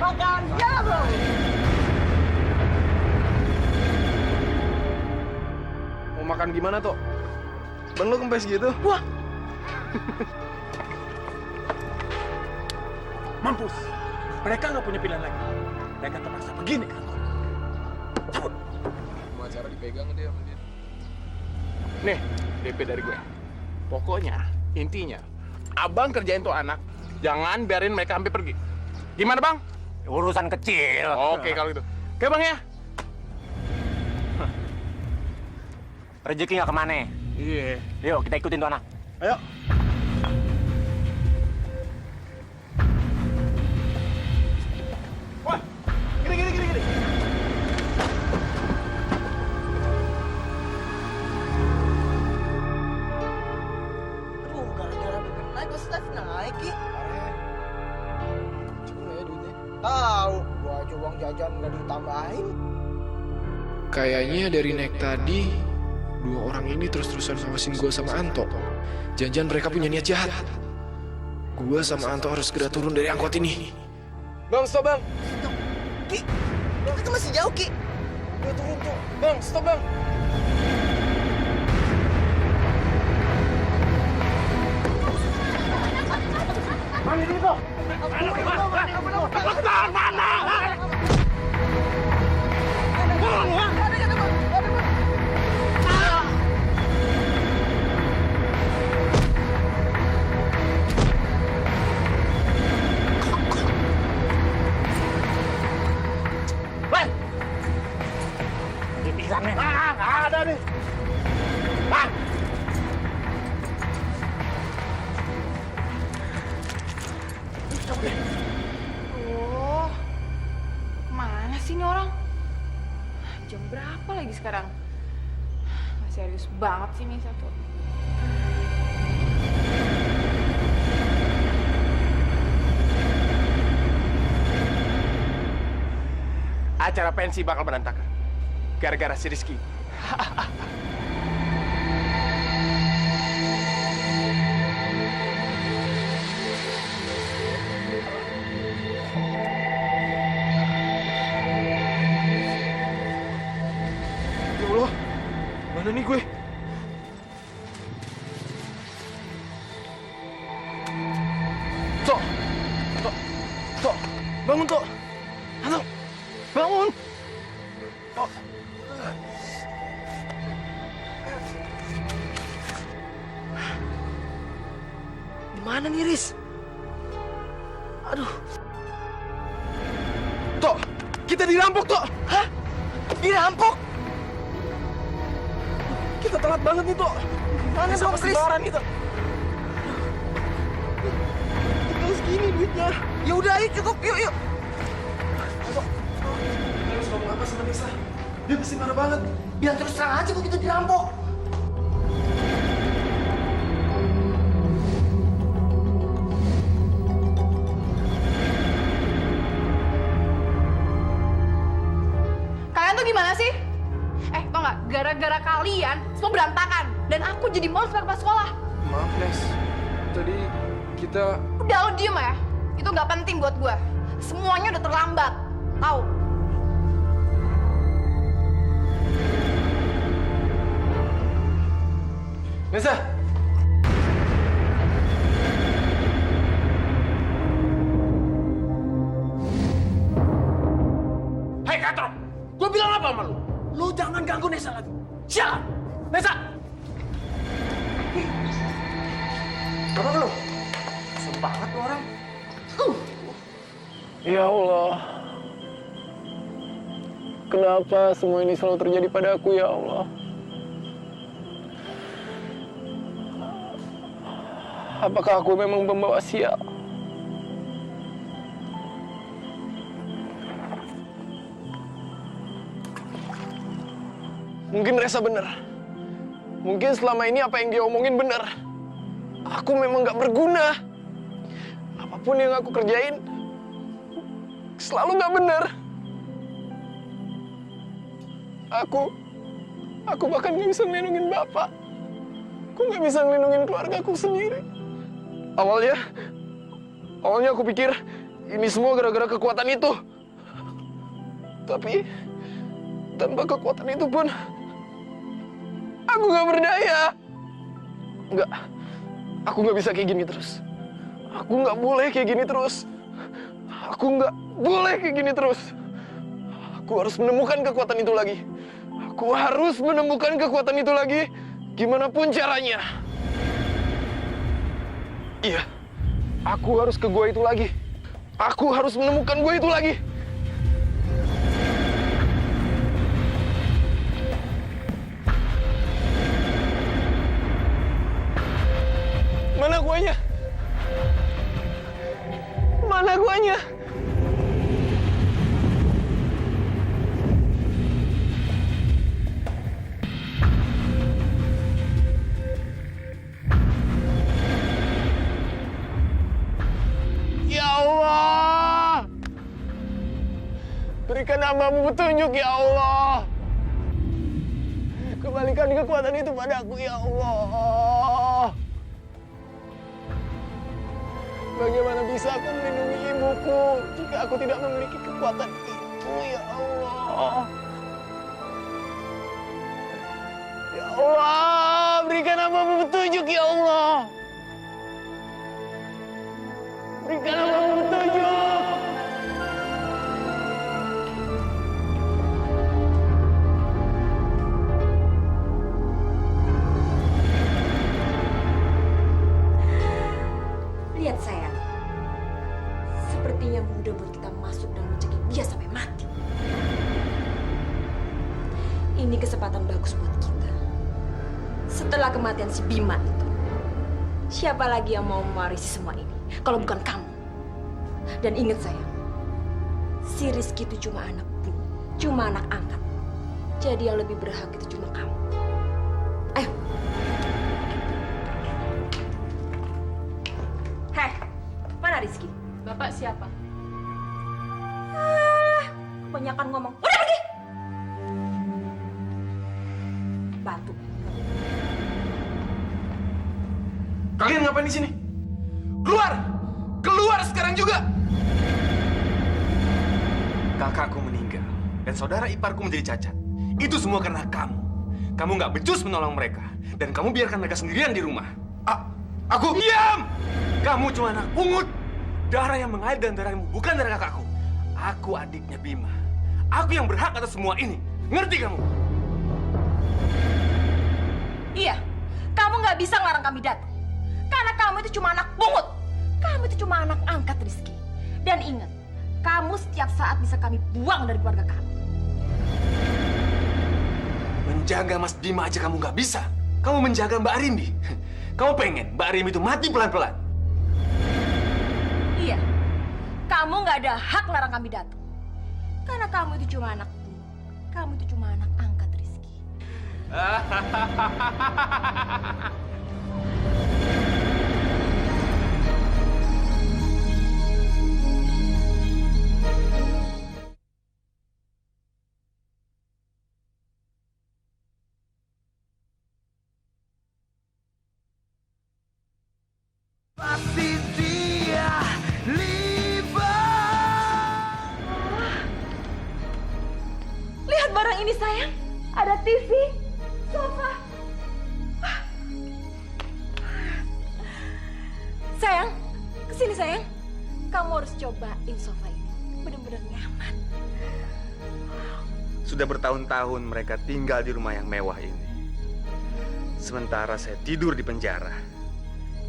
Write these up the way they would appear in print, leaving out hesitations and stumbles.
makan ya bro. Mau makan gimana, Tok? Ban lu kempes gitu? Wah, Mampus. Mereka nggak punya pilihan lagi. Mereka terpaksa begini kan. Cabut. Cuma cara dipegang dia sama dia. Nih, DP dari gue. Pokoknya, intinya, abang kerjain tuh anak, jangan biarin mereka sampai pergi. Gimana, Bang? Urusan kecil. Oke, kalau gitu. Oke, Bang ya? Rezeki nggak kemana? Iya. Yuk, kita ikutin tuh anak. Ayo. Wah, gini. aduh gara-gara BBM naik pasti live naik ki. Cuma ya duitnya. Tahu, gua aja uang jajan nggak ditambahin. Kayaknya dari naik tadi, dua orang ini terus-terusan ngawasin gue sama Anto. Jangan-jangan mereka punya niat jahat. Gue sama Anto harus segera turun dari angkot ini. Bang, stop, Bang. Ki, kita masih jauh ki. Udah turun tuh. Bang, stop, Bang. Mana itu? Woi! Di pisangnya. Nggak ada nih. Ah! Oh, kemana sih ini orang? Jam berapa lagi sekarang? Nggak serius banget sih nih satu. Acara pensi bakal berantakan. Gara-gara si Rizky. Ya Allah, mana nih gue? Tok, bangun Tok. Halo, bangun. Tok. Mana nih Riz? Aduh, Tok, kita dirampok Tok. hah? Dirampok? Kita telat banget nih Tok. Mana dong Riz? Sebaran itu. Tinggal segini duitnya. Ya udah ayo cukup, yuk. Harus ngomong apa sama Nisa? Dia pasti marah banget. Biar terus terang aja kok kita dirampok. Kalian tuh gimana sih? Tau nggak? Gara-gara kalian semua berantakan dan aku jadi males pas sekolah. Maaf Nes, tadi kita... Udah lo diem ya. Itu nggak penting buat gue. Semuanya udah terlambat. Tahu? Nisa! Hei Katro! Gue bilang apa sama lu? Lu jangan ganggu Nesa lagi. Siap! Nesa! Apa lu? Kesel banget tuh orang. Ya Allah. Kenapa semua ini selalu terjadi pada aku, ya Allah? Apakah aku memang pembawa sial? Mungkin Resa benar. Mungkin selama ini apa yang dia omongin benar. Aku memang gak berguna. Apapun yang aku kerjain, selalu gak benar. Aku bahkan gak bisa ngelindungin Bapak. Aku gak bisa ngelindungin keluargaku sendiri. Awalnya aku pikir ini semua gara-gara kekuatan itu. Tapi tanpa kekuatan itu pun aku nggak berdaya. Nggak, aku nggak bisa kayak gini terus. Aku nggak boleh kayak gini terus. Aku nggak boleh kayak gini terus. Aku harus menemukan kekuatan itu lagi. Aku harus menemukan kekuatan itu lagi, gimana pun caranya. Iya, aku harus ke gua itu lagi. Aku harus menemukan gua itu lagi. Mana guanya? Mana guanya? Ya Allah, berikan hamba-Mu petunjuk ya Allah. Kembalikan kekuatan itu padaku ya Allah. Bagaimana bisa aku melindungi ibuku jika aku tidak memiliki kekuatan itu ya Allah. Ya Allah, berikan hamba-Mu petunjuk ya Allah. Berikan hamba-Mu petunjuk. Lihat sayang, sepertinya mudah buat kita masuk dan mencekik dia sampai mati. Ini kesempatan bagus buat kita. Setelah kematian si Bima itu, siapa lagi yang mau mewarisi semua ini kalau bukan kamu? Dan ingat sayang, si Rizky itu cuma anak bu, cuma anak angkat. Jadi yang lebih berhak itu cuma kamu. Ayo. Heh, mana Rizky? Bapak siapa? Kebanyakan ngomong. Udah pergi! Batu. Kalian ngapain di sini? Keluar! Keluar sekarang juga! Kakakku meninggal dan saudara iparku menjadi cacat. Itu semua karena kamu. Kamu nggak becus menolong mereka dan kamu biarkan mereka sendirian di rumah. Aku diam! Kamu cuma anak pungut. Darah yang mengalir dan darahmu bukan darah kakakku. Aku adiknya Bima. Aku yang berhak atas semua ini. Ngerti kamu? Iya, kamu nggak bisa ngelarang kami datang. Karena kamu itu cuma anak pungut. Kamu itu cuma anak angkat Rizky. Dan ingat, kamu setiap saat bisa kami buang dari keluarga kami. Menjaga Mas Bima aja kamu nggak bisa. Kamu menjaga Mbak Arimbi. Kamu pengen Mbak Arimbi itu mati pelan-pelan. Iya, kamu nggak ada hak larang kami datang. Karena kamu itu cuma anak pungut. Kamu itu cuma anak angkat Rizky. Lihat barang ini sayang. Ada TV, sofa. Sayang, kesini sayang. Kamu harus cobain sofa ini. Benar-benar nyaman. Sudah bertahun-tahun mereka tinggal di rumah yang mewah ini. Sementara saya tidur di penjara.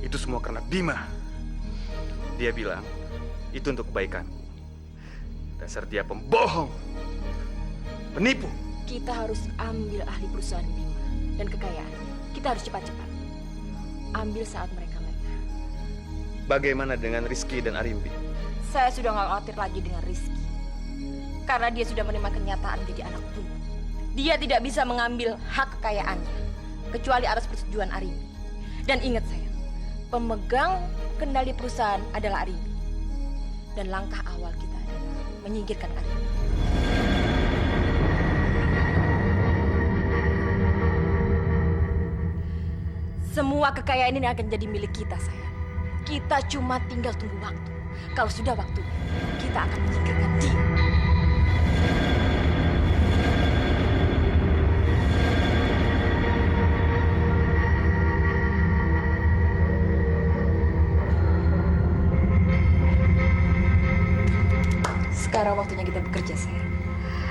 Itu semua karena Bima. Dia bilang, itu untuk kebaikanku. Dasar dia pembohong. Penipu. Kita harus ambil ahli perusahaan Bima dan kekayaan. Kita harus cepat-cepat. Ambil saat mereka lengah. Bagaimana dengan Rizky dan Arimbi? Saya sudah nggak khawatir lagi dengan Rizky. Karena dia sudah menerima kenyataan menjadi anak pungut. Dia tidak bisa mengambil hak kekayaannya. Kecuali atas persetujuan Arimbi. Dan ingat sayang, pemegang kendali perusahaan adalah Arimbi. Dan langkah awal kita adalah menyingkirkan Arimbi. Semua kekayaan ini akan jadi milik kita, sayang. Kita cuma tinggal tunggu waktu. Kalau sudah waktunya, kita akan menyingkirkan dia. Sekarang waktunya kita bekerja, sayang.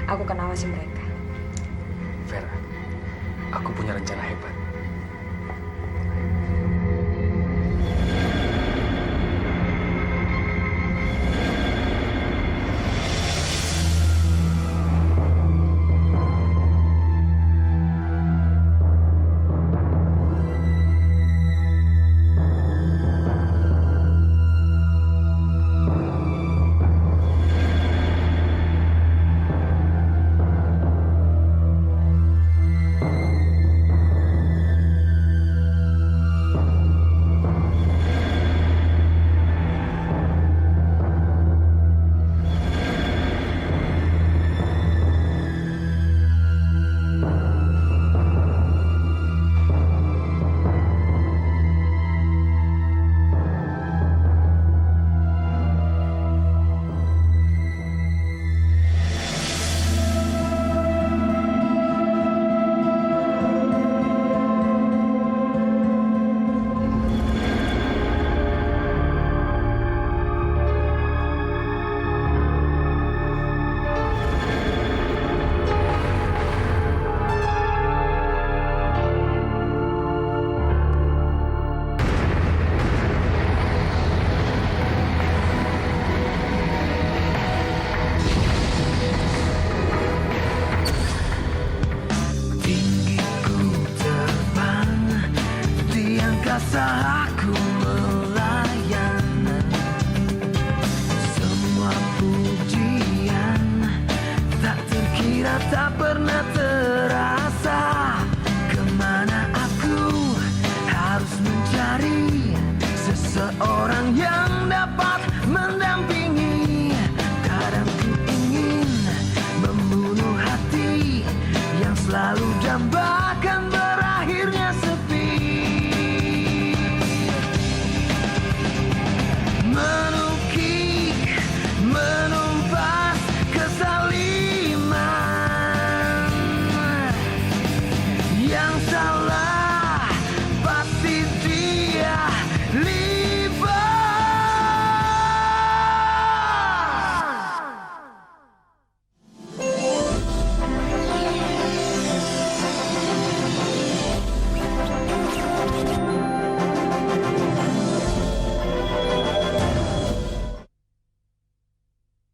Aku akan awasi mereka. Vera, aku punya rencana hebat.